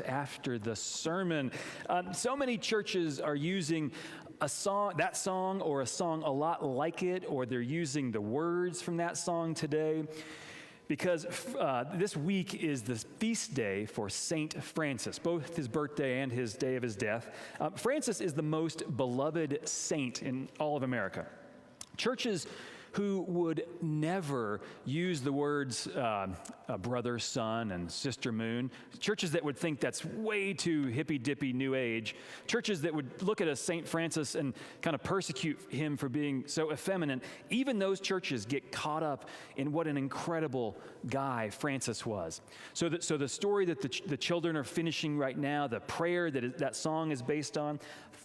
after the sermon. So many churches are using a song, that song, or a song a lot like it, or they're using the words from that song today, because this week is the feast day for Saint Francis, both his birthday and his day of his death. Francis is the most beloved saint in all of America. Churches who would never use the words brother, sun, and sister, moon. Churches that would think that's way too hippy-dippy new age. Churches that would look at a St. Francis and kind of persecute him for being so effeminate. Even those churches get caught up in what an incredible guy Francis was. So the story that the children are finishing right now, the prayer that song is based on,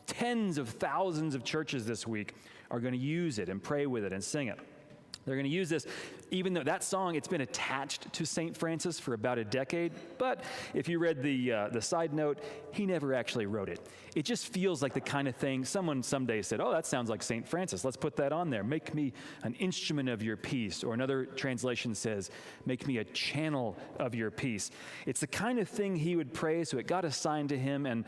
tens of thousands of churches this week are going to use it and pray with it and sing it. They're going to use this, even though that song, it's been attached to St. Francis for about a decade. But if you read the side note, he never actually wrote it. It just feels like the kind of thing someone someday said, oh, that sounds like St. Francis. Let's put that on there. Make me an instrument of your peace. Or another translation says, make me a channel of your peace. It's the kind of thing he would pray, so it got assigned to him, and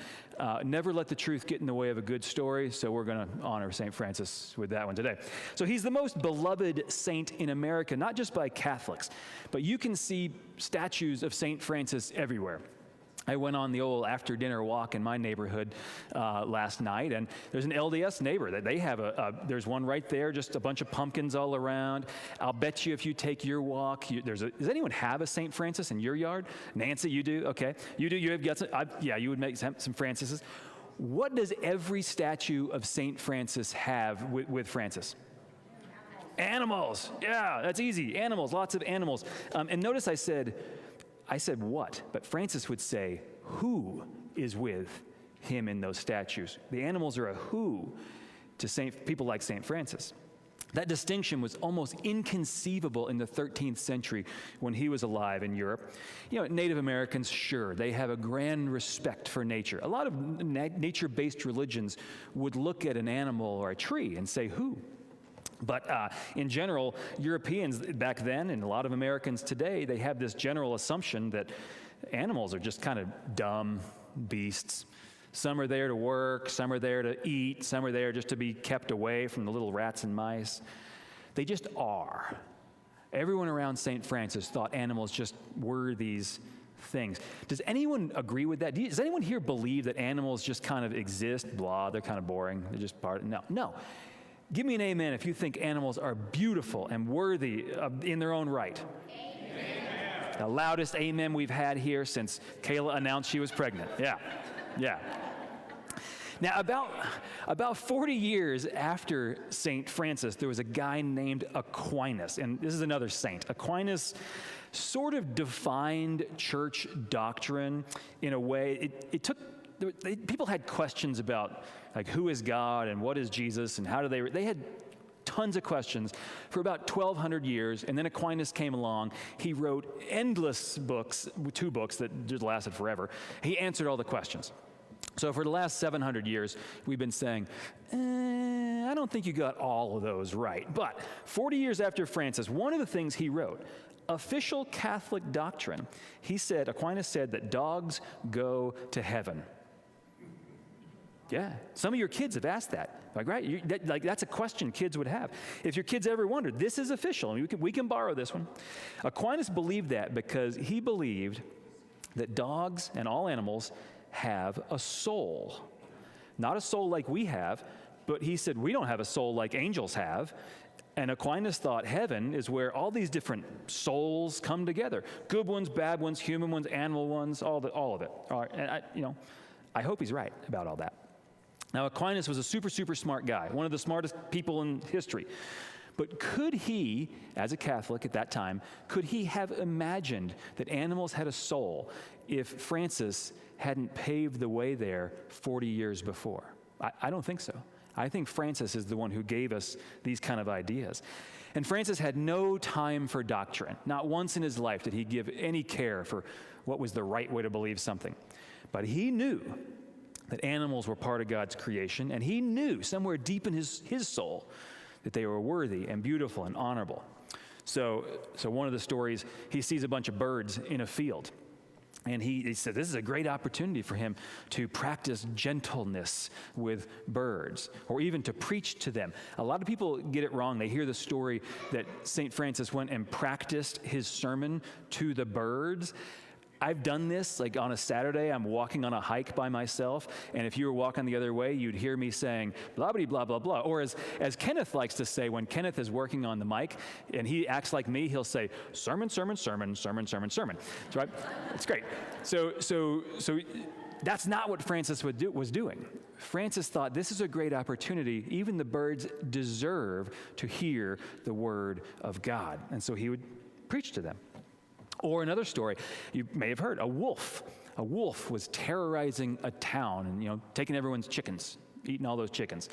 never let the truth get in the way of a good story. So we're going to honor St. Francis with that one today. So he's the most beloved saint in America, not just by Catholics, but you can see statues of St. Francis everywhere. I went on the old after-dinner walk in my neighborhood last night, and there's an LDS neighbor that they have there's one right there, just a bunch of pumpkins all around. I'll bet you if you take your walk, does anyone have a St. Francis in your yard? Nancy, you do? Okay. You do? You have got some? Yeah, you would make some Francises. What does every statue of St. Francis have with Francis? Animals. Yeah, that's easy. Animals, lots of animals. And notice I said what? But Francis would say, who is with him in those statues? The animals are a who to people like St. Francis. That distinction was almost inconceivable in the 13th century when he was alive in Europe. You know, Native Americans, sure, they have a grand respect for nature. A lot of nature-based religions would look at an animal or a tree and say, who? But in general, Europeans back then and a lot of Americans today, they have this general assumption that animals are just kind of dumb beasts. Some are there to work, some are there to eat, some are there just to be kept away from the little rats and mice. They just are. Everyone around St. Francis thought animals just were these things. Does anyone agree with that? Does anyone here believe that animals just kind of exist? Blah, they're kind of boring. They're just part of, no. Give me an amen if you think animals are beautiful and worthy in their own right. Amen. The loudest amen we've had here since Kayla announced she was pregnant. Yeah. Now, about 40 years after St. Francis, there was a guy named Aquinas, and this is another saint. Aquinas sort of defined church doctrine in a way. People had questions about, like, who is God and what is Jesus and how do they had tons of questions for about 1,200 years, and then Aquinas came along. He wrote endless books, 2 books that just lasted forever. He answered all the questions. So for the last 700 years, we've been saying, I don't think you got all of those right. But 40 years after Francis, one of the things he wrote, official Catholic doctrine, Aquinas said that dogs go to heaven. Yeah, some of your kids have asked that. Like, right? That's a question kids would have. If your kids ever wondered, this is official. I mean, we can borrow this one. Aquinas believed that because he believed that dogs and all animals have a soul. Not a soul like we have, but he said we don't have a soul like angels have. And Aquinas thought heaven is where all these different souls come together. Good ones, bad ones, human ones, animal ones, all of it. And I hope he's right about all that. Now, Aquinas was a super, super smart guy, one of the smartest people in history. But could he, as a Catholic at that time, could he have imagined that animals had a soul if Francis hadn't paved the way there 40 years before? I don't think so. I think Francis is the one who gave us these kind of ideas. And Francis had no time for doctrine. Not once in his life did he give any care for what was the right way to believe something. But he knew that animals were part of God's creation, and he knew somewhere deep in his soul that they were worthy and beautiful and honorable. So one of the stories, he sees a bunch of birds in a field, And he said this is a great opportunity for him to practice gentleness with birds, or even to preach to them. A lot of people get it wrong. They hear the story that St. Francis went and practiced his sermon to the birds. I've done this, like on a Saturday, I'm walking on a hike by myself, and if you were walking the other way, you'd hear me saying, blah, blah, blah, blah, blah. Or as Kenneth likes to say, when Kenneth is working on the mic, and he acts like me, he'll say, sermon, sermon, sermon, sermon, sermon, sermon. That's right? It's great. So that's not what Francis was doing. Francis thought this is a great opportunity. Even the birds deserve to hear the word of God. And so he would preach to them. Or another story you may have heard, a wolf. A wolf was terrorizing a town and, taking everyone's chickens, eating all those chickens.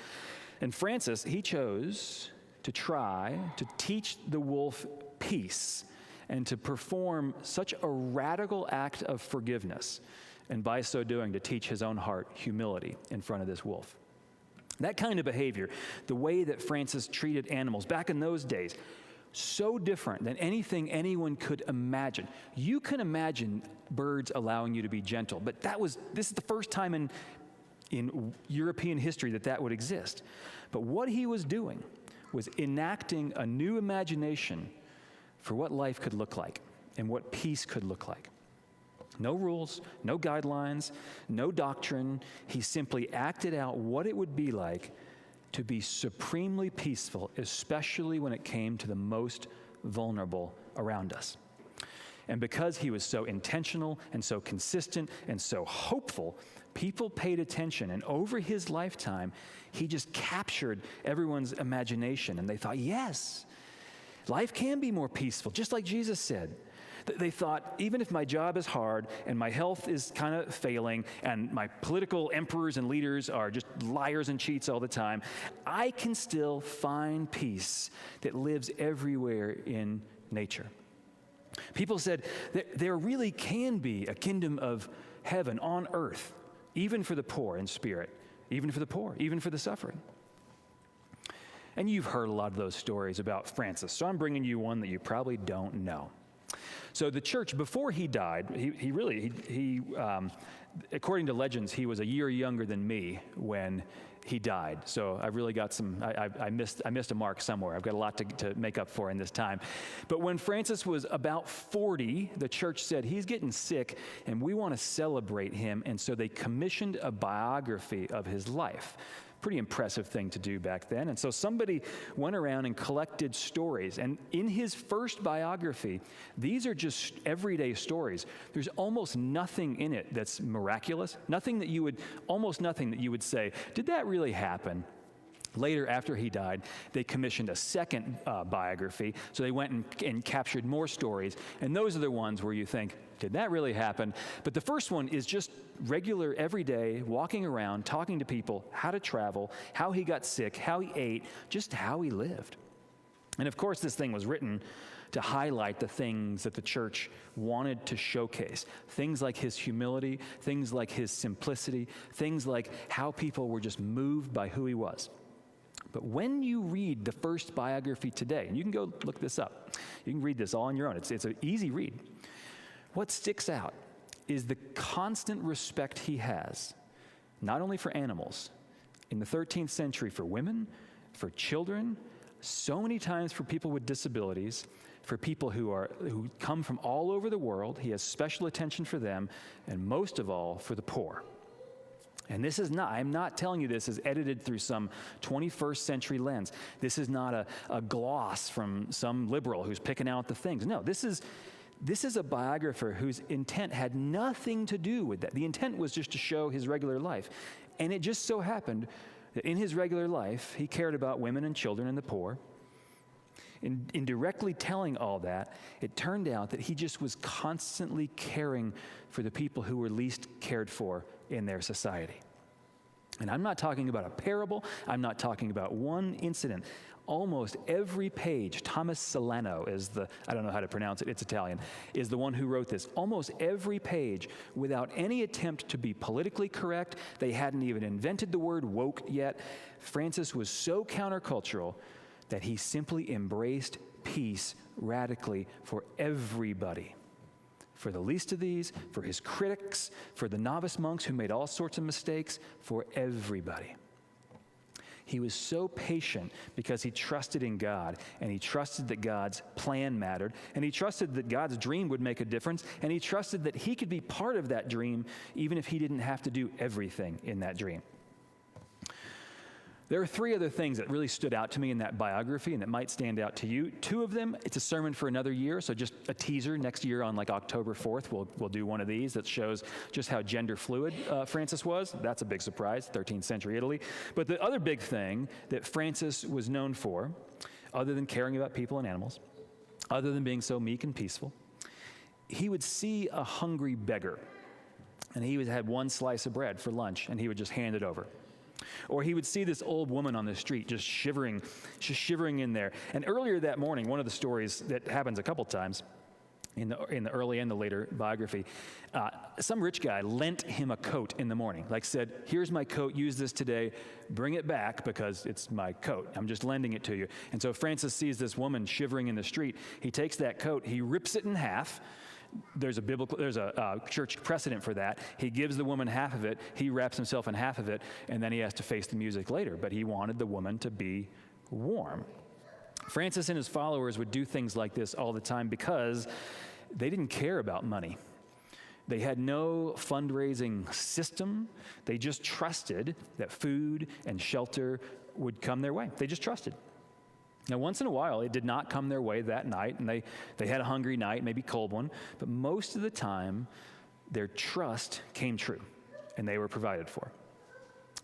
And Francis, he chose to try to teach the wolf peace and to perform such a radical act of forgiveness, and by so doing to teach his own heart humility in front of this wolf. That kind of behavior, the way that Francis treated animals back in those days, so different than anything anyone could imagine. You can imagine birds allowing you to be gentle, but this is the first time in European history that would exist. But what he was doing was enacting a new imagination for what life could look like and what peace could look like. No rules, no guidelines, no doctrine. He simply acted out what it would be like to be supremely peaceful, especially when it came to the most vulnerable around us. And because he was so intentional and so consistent and so hopeful, people paid attention. And over his lifetime, he just captured everyone's imagination. And they thought, yes, life can be more peaceful, just like Jesus said. They thought, even if my job is hard and my health is kind of failing and my political emperors and leaders are just liars and cheats all the time, I can still find peace that lives everywhere in nature. People said that there really can be a kingdom of heaven on earth, even for the poor in spirit, even for the poor, even for the suffering. And you've heard a lot of those stories about Francis, so I'm bringing you one that you probably don't know. So the church, before he died, he according to legends, he was a year younger than me when he died. So I've really got I missed a mark somewhere. I've got a lot to make up for in this time. But when Francis was about 40, the church said, he's getting sick and we want to celebrate him. And so they commissioned a biography of his life. Pretty impressive thing to do back then. And so somebody went around and collected stories. And in his first biography, these are just everyday stories. There's almost nothing in it that's miraculous, almost nothing that you would say, did that really happen? Later, after he died, they commissioned a second biography. So they went and captured more stories. And those are the ones where you think, did that really happen? But the first one is just regular, everyday, walking around, talking to people, how to travel, how he got sick, how he ate, just how he lived. And of course, this thing was written to highlight the things that the church wanted to showcase. Things like his humility, things like his simplicity, things like how people were just moved by who he was. But when you read the first biography today, and you can go look this up, you can read this all on your own. It's an easy read. What sticks out is the constant respect he has, not only for animals, in the 13th century for women, for children, so many times for people with disabilities, for people who come from all over the world. He has special attention for them, and most of all, for the poor. And I'm not telling you this is edited through some 21st century lens. This is not a gloss from some liberal who's picking out the things. No, this is a biographer whose intent had nothing to do with that. The intent was just to show his regular life. And it just so happened that in his regular life, he cared about women and children and the poor. In directly telling all that, it turned out that he just was constantly caring for the people who were least cared for in their society. And I'm not talking about a parable. I'm not talking about one incident. Almost every page, Thomas Solano is I don't know how to pronounce it, it's Italian, is the one who wrote this. Almost every page, without any attempt to be politically correct, they hadn't even invented the word woke yet. Francis was so countercultural that he simply embraced peace radically for everybody. for the least of these, for his critics, for the novice monks who made all sorts of mistakes, for everybody. He was so patient because he trusted in God, and he trusted that God's plan mattered, and he trusted that God's dream would make a difference, and he trusted that he could be part of that dream even if he didn't have to do everything in that dream. There are three other things that really stood out to me in that biography and that might stand out to you. Two of them, it's a sermon for another year, so just a teaser. Next year on like October 4th, we'll do one of these that shows just how gender fluid Francis was. That's a big surprise, 13th century Italy. But the other big thing that Francis was known for, other than caring about people and animals, other than being so meek and peaceful, he would see a hungry beggar, and he would have one slice of bread for lunch, and he would just hand it over. Or he would see this old woman on the street just shivering in there. And earlier that morning, one of the stories that happens a couple times in the early and the later biography, some rich guy lent him a coat in the morning, like said, here's my coat, use this today, bring it back because it's my coat. I'm just lending it to you. And so Francis sees this woman shivering in the street. He takes that coat, he rips it in half. There's a church precedent for that. He gives the woman half of it, he wraps himself in half of it, and then he has to face the music later. But he wanted the woman to be warm. Francis and his followers would do things like this all the time because they didn't care about money. They had no fundraising system. They just trusted that food and shelter would come their way. They just trusted. Now, once in a while, it did not come their way that night, and they had a hungry night, maybe a cold one, but most of the time, their trust came true, and they were provided for.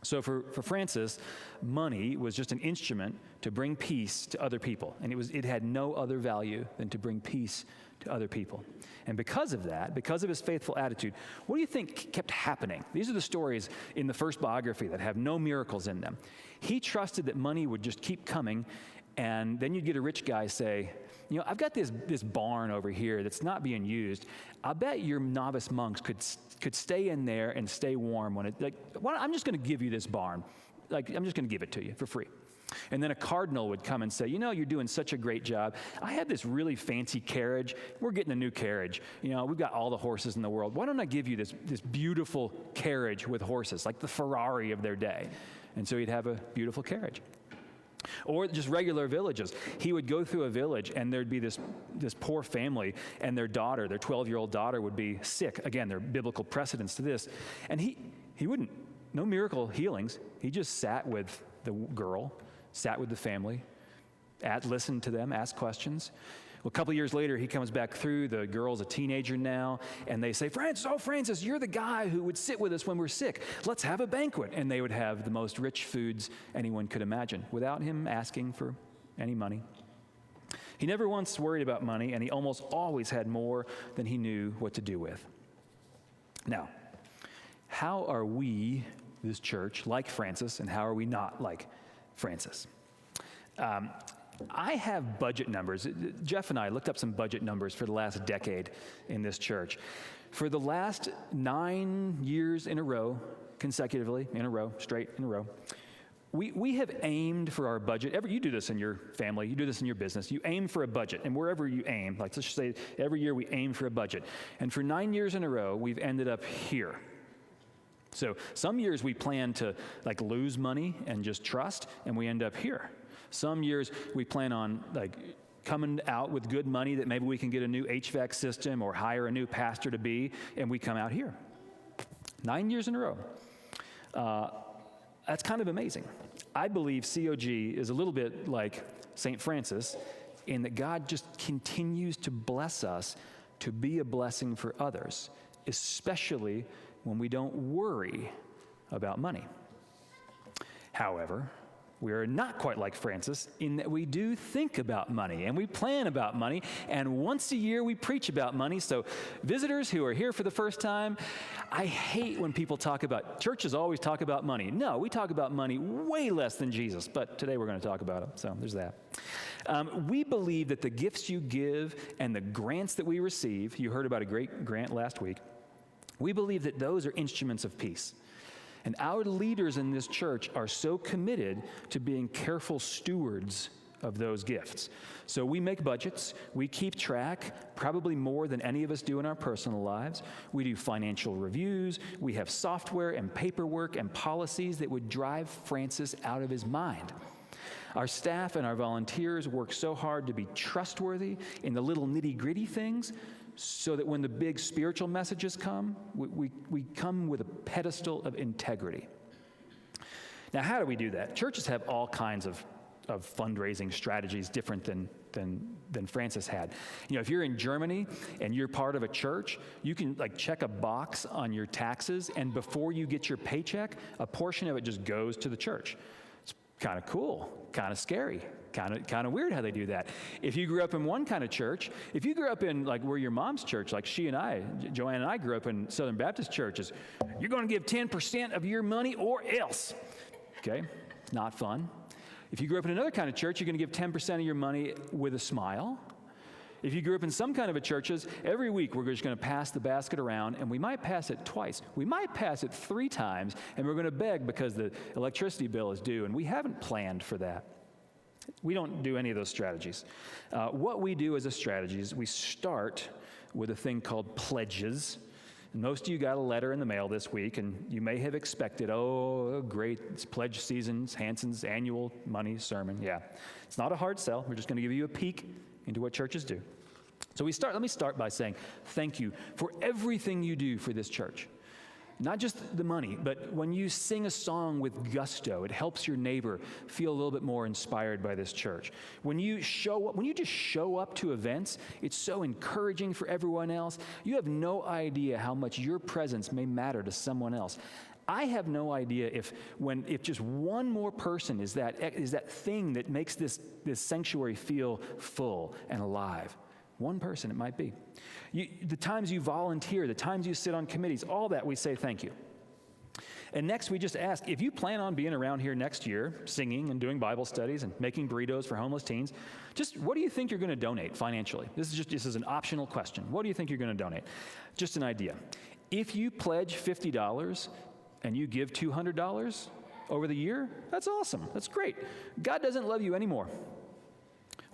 So for Francis, money was just an instrument to bring peace to other people, and it had no other value than to bring peace to other people. And because of that, because of his faithful attitude, what do you think kept happening? These are the stories in the first biography that have no miracles in them. He trusted that money would just keep coming, and then you'd get a rich guy say, I've got this barn over here that's not being used. I bet your novice monks could stay in there and stay warm when I'm just going to give you this barn. I'm just going to give it to you for free. And then a cardinal would come and say, you're doing such a great job. I have this really fancy carriage. We're getting a new carriage. We've got all the horses in the world. Why don't I give you this beautiful carriage with horses, like the Ferrari of their day? And so he'd have a beautiful carriage. Or just regular villages. He would go through a village, and there'd be this poor family, and their daughter, their 12-year-old daughter, would be sick. Again, there are biblical precedents to this. And he wouldn't, no miracle healings. He just sat with the girl, sat with the family, listened to them, asked questions. Well, a couple years later, he comes back through. The girl's a teenager now, and they say, Francis, you're the guy who would sit with us when we're sick. Let's have a banquet. And they would have the most rich foods anyone could imagine without him asking for any money. He never once worried about money, and he almost always had more than he knew what to do with. Now, how are we, this church, like Francis, and how are we not like Francis? I have budget numbers. Jeff and I looked up some budget numbers for the last decade in this church. For the last 9 years in a row, consecutively, straight in a row, we have aimed for our budget. You do this in your family, you do this in your business. You aim for a budget, and wherever you aim, like let's just say every year we aim for a budget. And for 9 years in a row, we've ended up here. So some years we plan to lose money and just trust, and we end up here. Some years we plan on coming out with good money that maybe we can get a new HVAC system or hire a new pastor to be, and we come out here. 9 years in a row. That's kind of amazing. I believe COG is a little bit like St. Francis in that God just continues to bless us to be a blessing for others, especially when we don't worry about money. However, we are not quite like Francis in that we do think about money and we plan about money, and once a year we preach about money. So visitors who are here for the first time, I hate when people churches always talk about money. No, we talk about money way less than Jesus, but today we're going to talk about it, so there's that. We believe that the gifts you give and the grants that we receive, you heard about a great grant last week, we believe that those are instruments of peace. And our leaders in this church are so committed to being careful stewards of those gifts. So we make budgets, we keep track, probably more than any of us do in our personal lives. We do financial reviews, we have software and paperwork and policies that would drive Francis out of his mind. Our staff and our volunteers work so hard to be trustworthy in the little nitty-gritty things so that when the big spiritual messages come, we come with a pedestal of integrity. Now, how do we do that? Churches have all kinds of fundraising strategies different than Francis had. You know, if you're in Germany and you're part of a church, you can check a box on your taxes, and before you get your paycheck, a portion of it just goes to the church. It's kind of cool, kind of scary, kind of weird how they do that. If you grew up in one kind of church, if you grew up in where your mom's church, like Joanne and I grew up in Southern Baptist churches, you're going to give 10% of your money or else. Okay, it's not fun. If you grew up in another kind of church, you're going to give 10% of your money with a smile. If you grew up in some kind of a churches, every week we're just going to pass the basket around, and we might pass it twice. We might pass it 3 times, and we're going to beg because the electricity bill is due, and we haven't planned for that. We don't do any of those strategies. What we do as a strategy is we start with a thing called pledges. Most of you got a letter in the mail this week, and you may have expected, oh, great, it's pledge season, it's Hansen's annual money sermon. Yeah, it's not a hard sell. We're just going to give you a peek into what churches do. So let me start by saying thank you for everything you do for this church. Not just the money, but when you sing a song with gusto, it helps your neighbor feel a little bit more inspired by this church. When you just show up to events, it's so encouraging for everyone else. You have no idea how much your presence may matter to someone else. I have no idea if just one more person is that thing that makes this sanctuary feel full and alive. One person it might be. The times you volunteer, the times you sit on committees, all that we say thank you. And next we just ask, if you plan on being around here next year, singing and doing Bible studies and making burritos for homeless teens, just what do you think you're going to donate financially? This is an optional question. What do you think you're going to donate? Just an idea. If you pledge $50 and you give $200 over the year, that's awesome. That's great. God doesn't love you anymore.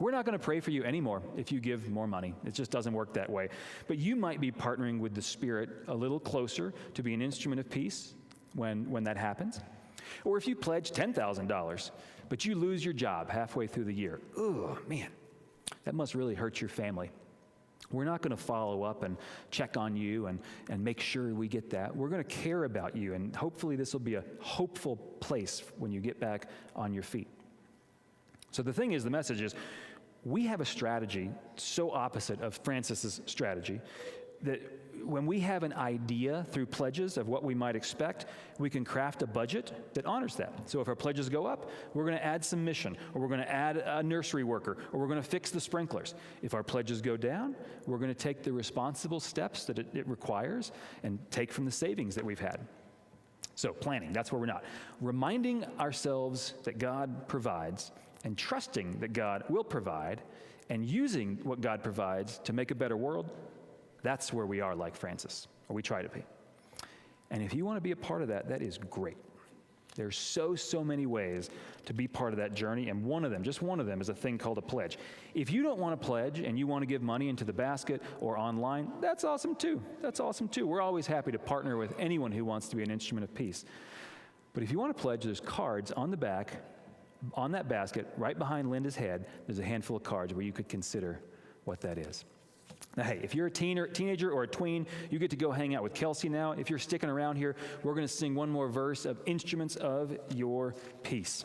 We're not going to pray for you anymore if you give more money. It just doesn't work that way. But you might be partnering with the Spirit a little closer to be an instrument of peace when that happens. Or if you pledge $10,000, but you lose your job halfway through the year. Oh, man, that must really hurt your family. We're not going to follow up and check on you and make sure we get that. We're going to care about you, and hopefully this will be a hopeful place when you get back on your feet. So the thing is, the message is, we have a strategy so opposite of Francis's strategy that when we have an idea through pledges of what we might expect, we can craft a budget that honors that. So if our pledges go up, we're going to add some mission, or we're going to add a nursery worker, or we're going to fix the sprinklers. If our pledges go down, we're going to take the responsible steps that it requires and take from the savings that we've had. So planning, that's where we're not. Reminding ourselves that God provides and trusting that God will provide and using what God provides to make a better world, that's where we are like Francis, or we try to be. And if you want to be a part of that, that is great. There's so many ways to be part of that journey, and just one of them is a thing called a pledge. If you don't want to pledge and you want to give money into the basket or online, that's awesome too. That's awesome too. We're always happy to partner with anyone who wants to be an instrument of peace. But if you want to pledge, there's cards on the back, on that basket, right behind Linda's head, there's a handful of cards where you could consider what that is. Now, hey, if you're a teenager or a tween, you get to go hang out with Kelsey now. If you're sticking around here, we're going to sing one more verse of Instruments of Your Peace.